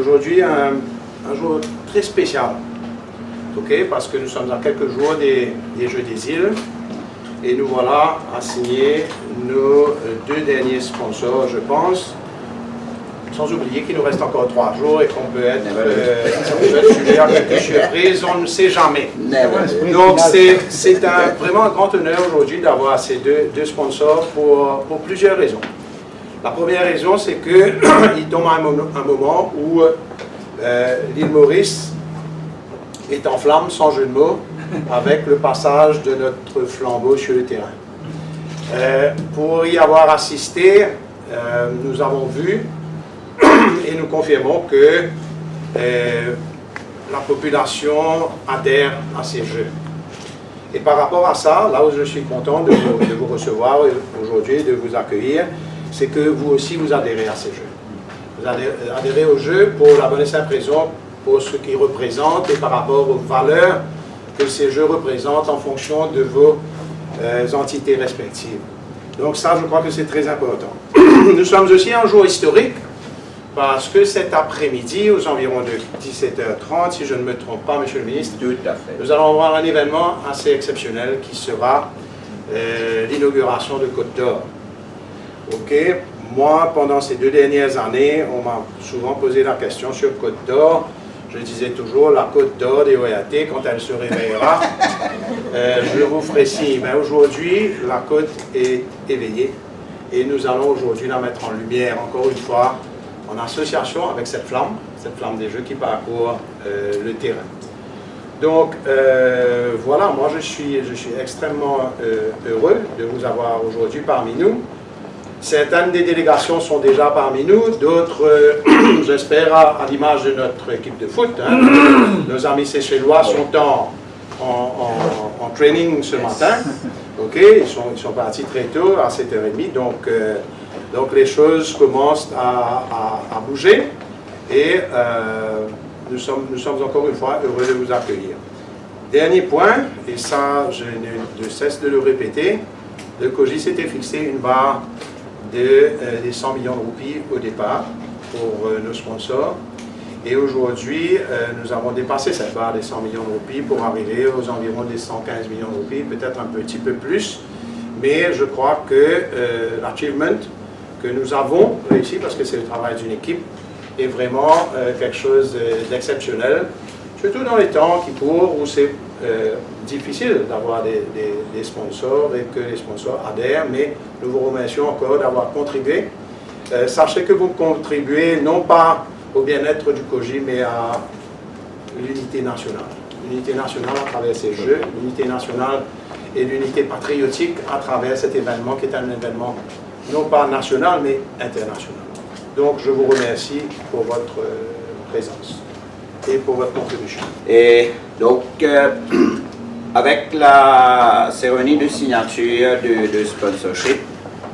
aujourd'hui un jour très spécial, okay, parce que nous sommes à quelques jours des Jeux des îles et nous voilà à signer nos 2 derniers sponsors, je pense, sans oublier qu'il nous reste encore 3 jours et qu'on peut être sujet à quelques surprises, on ne sait jamais. Donc c'est vraiment un grand honneur aujourd'hui d'avoir ces deux sponsors pour plusieurs raisons. La première raison, c'est qu'il tombe à un moment où l'île Maurice est en flammes, sans jeu de mots, avec le passage de notre flambeau sur le terrain. Pour y avoir assisté, nous avons vu et nous confirmons que la population adhère à ces jeux. Et par rapport à ça, là où je suis content de vous recevoir aujourd'hui, de vous accueillir, c'est que vous aussi vous adhérez à ces jeux. Vous adhérez aux jeux pour la bonne et simple raison, pour ce qu'ils représentent et par rapport aux valeurs que ces jeux représentent en fonction de vos entités respectives. Donc ça, je crois que c'est très important. Nous sommes aussi un jour historique, parce que cet après-midi, aux environs de 17h30, si je ne me trompe pas, Monsieur le Ministre, tout à fait, nous allons avoir un événement assez exceptionnel qui sera l'inauguration de Côte d'Or. Ok, moi, pendant ces 2 dernières années, on m'a souvent posé la question sur Côte d'Or. Je disais toujours, la Côte d'Or des OEAT, quand elle se réveillera, je vous ferai signe. Mais aujourd'hui, la côte est éveillée et nous allons aujourd'hui la mettre en lumière, encore une fois, en association avec cette flamme des Jeux qui parcourt le terrain. Donc, voilà, moi je suis extrêmement heureux de vous avoir aujourd'hui parmi nous. Certaines des délégations sont déjà parmi nous, d'autres, j'espère, à l'image de notre équipe de foot. Hein. Nos amis séchellois sont en training ce matin. Okay. Ils sont partis très tôt, à 7h30. Donc les choses commencent à bouger et nous sommes encore une fois heureux de vous accueillir. Dernier point, et ça je ne cesse de le répéter, le COJI s'était fixé une barre des 100 millions de roupies au départ pour nos sponsors. Et aujourd'hui, nous avons dépassé cette barre des 100 millions de roupies pour arriver aux environs des 115 millions de roupies, peut-être un petit peu plus. Mais je crois que l'achievement que nous avons réussi, parce que c'est le travail d'une équipe, est vraiment quelque chose d'exceptionnel, surtout dans les temps qui courent où c'est difficile d'avoir des sponsors et que les sponsors adhèrent, mais nous vous remercions encore d'avoir contribué. Sachez que vous contribuez non pas au bien-être du COJI, mais à l'unité nationale. L'unité nationale à travers ces jeux, l'unité nationale et l'unité patriotique à travers cet événement qui est un événement non pas national, mais international. Donc je vous remercie pour votre présence et pour votre contribution. Et donc, avec la cérémonie de signature de sponsorship,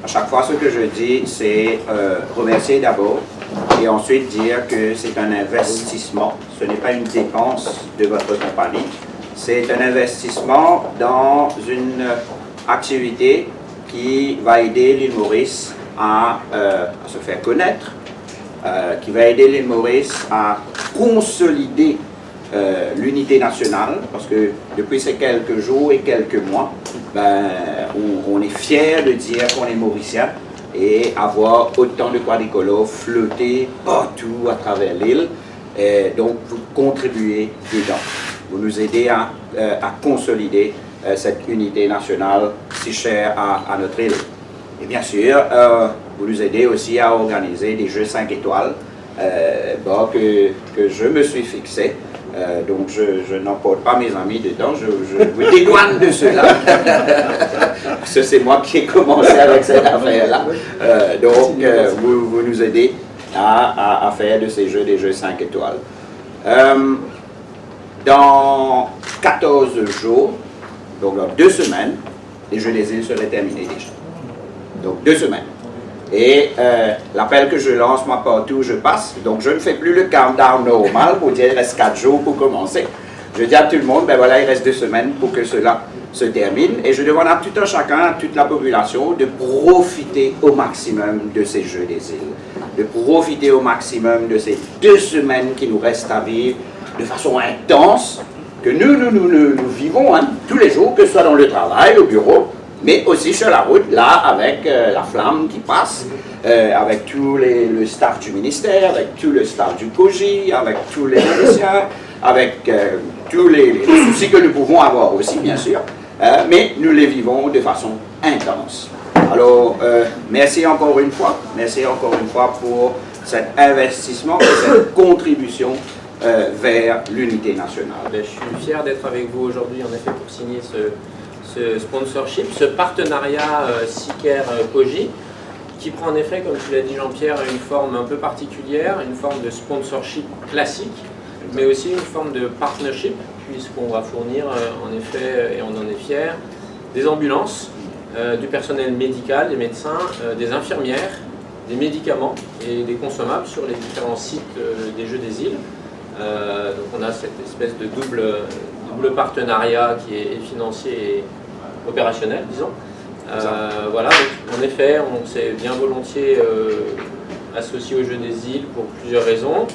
à chaque fois ce que je dis, c'est remercier d'abord et ensuite dire que c'est un investissement, ce n'est pas une dépense de votre compagnie, c'est un investissement dans une activité qui va aider l'île Maurice à se faire connaître, qui va aider l'île Maurice à consolider l'unité nationale, parce que depuis ces quelques jours et quelques mois, on est fiers de dire qu'on est mauricien et avoir autant de quadricolores flotter partout à travers l'île. Donc vous contribuez dedans, vous nous aidez à consolider cette unité nationale si chère à notre île. Et bien sûr, vous nous aidez aussi à organiser des Jeux 5 étoiles que je me suis fixé. Donc je n'emporte pas mes amis dedans, je vous dédouane de cela. Parce que c'est moi qui ai commencé avec cette affaire-là. Donc vous nous aidez à faire de ces Jeux des Jeux 5 étoiles. Dans 14 jours, donc dans 2 semaines, les Jeux des îles seraient terminés déjà. Donc 2 semaines. Et l'appel que je lance, moi, partout où je passe, donc je ne fais plus le countdown normal pour dire il reste 4 jours pour commencer. Je dis à tout le monde, ben voilà, il reste 2 semaines pour que cela se termine et je demande à tout un chacun, à toute la population de profiter au maximum de ces Jeux des îles, de profiter au maximum de ces 2 semaines qui nous restent à vivre de façon intense, que nous vivons tous les jours, que ce soit dans le travail, au bureau, mais aussi sur la route, là, avec la flamme qui passe, avec tout le staff du ministère, avec tout le staff du COJI, avec tous les Mauriciens, avec tous les soucis que nous pouvons avoir aussi, bien sûr, mais nous les vivons de façon intense. Alors, merci encore une fois pour cet investissement et cette contribution vers l'unité nationale. Je suis fier d'être avec vous aujourd'hui, en effet, pour signer ce sponsorship, ce partenariat SICAIR-COJI, qui prend en effet, comme tu l'as dit Jean-Pierre, une forme un peu particulière, une forme de sponsorship classique, mais aussi une forme de partnership, puisqu'on va fournir, en effet, et on en est fiers, des ambulances, du personnel médical, des médecins, des infirmières, des médicaments et des consommables sur les différents sites des Jeux des îles. Donc on a cette espèce de double partenariat qui est financier et opérationnel, disons. Voilà, donc, en effet, on s'est bien volontiers associé aux Jeux des îles pour plusieurs raisons.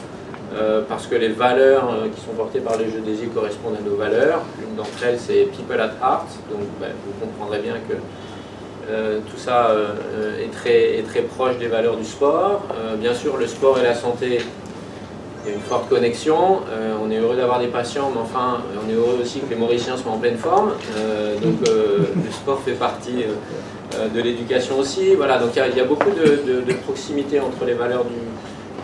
Parce que les valeurs qui sont portées par les Jeux des îles correspondent à nos valeurs. L'une d'entre elles, c'est People at Heart. Donc vous comprendrez bien que tout ça est très proche des valeurs du sport. Bien sûr, le sport et la santé, il y a une forte connexion. On est heureux d'avoir des patients, mais enfin, on est heureux aussi que les Mauriciens soient en pleine forme. Donc le sport fait partie de l'éducation aussi. Voilà, donc il y a beaucoup de proximité entre les valeurs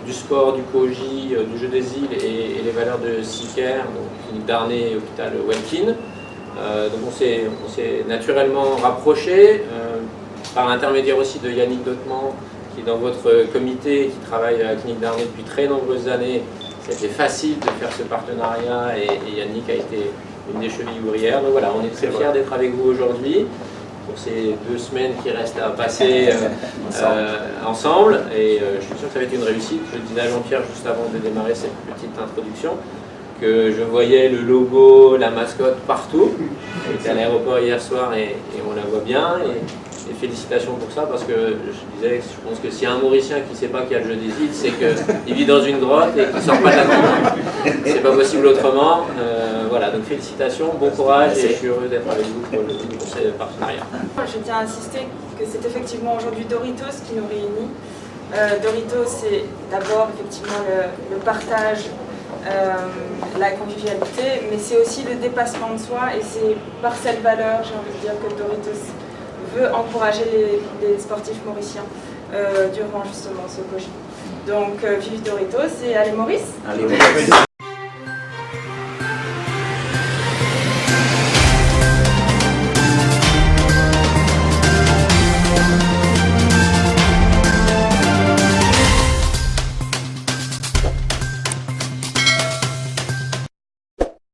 du sport, du COJI, du Jeu des îles et les valeurs de SICAIR, donc clinique d'Arnay et hôpital Welkin. Donc on s'est naturellement rapprochés par l'intermédiaire aussi de Yannick Dotman, qui est dans votre comité, qui travaille à la clinique d'Arnay depuis très nombreuses années. C'était facile de faire ce partenariat et Yannick a été une des chevilles ouvrières. Donc voilà, on est très fiers d'être avec vous aujourd'hui pour ces 2 semaines qui restent à passer ensemble. Et je suis sûr que ça va être une réussite. Je disais à Jean-Pierre juste avant de démarrer cette petite introduction que je voyais le logo, la mascotte partout. J'étais à l'aéroport hier soir et on la voit bien. Et félicitations pour ça, parce que je disais, je pense que s'il y a un Mauricien qui ne sait pas qu'il y a le Jeu des îles, c'est qu'il vit dans une grotte et qu'il ne sort pas de la grotte. C'est pas possible autrement. Voilà, donc félicitations, bon courage et je suis heureux d'être avec vous pour ce partenariat. Je tiens à insister que c'est effectivement aujourd'hui Doritos qui nous réunit. Doritos, c'est d'abord effectivement le partage, la convivialité, mais c'est aussi le dépassement de soi, et c'est par cette valeur, j'ai envie de dire, que Doritos veut encourager les sportifs mauriciens durant justement ce COJI. Donc vive Doritos et allez Maurice! Allez Maurice!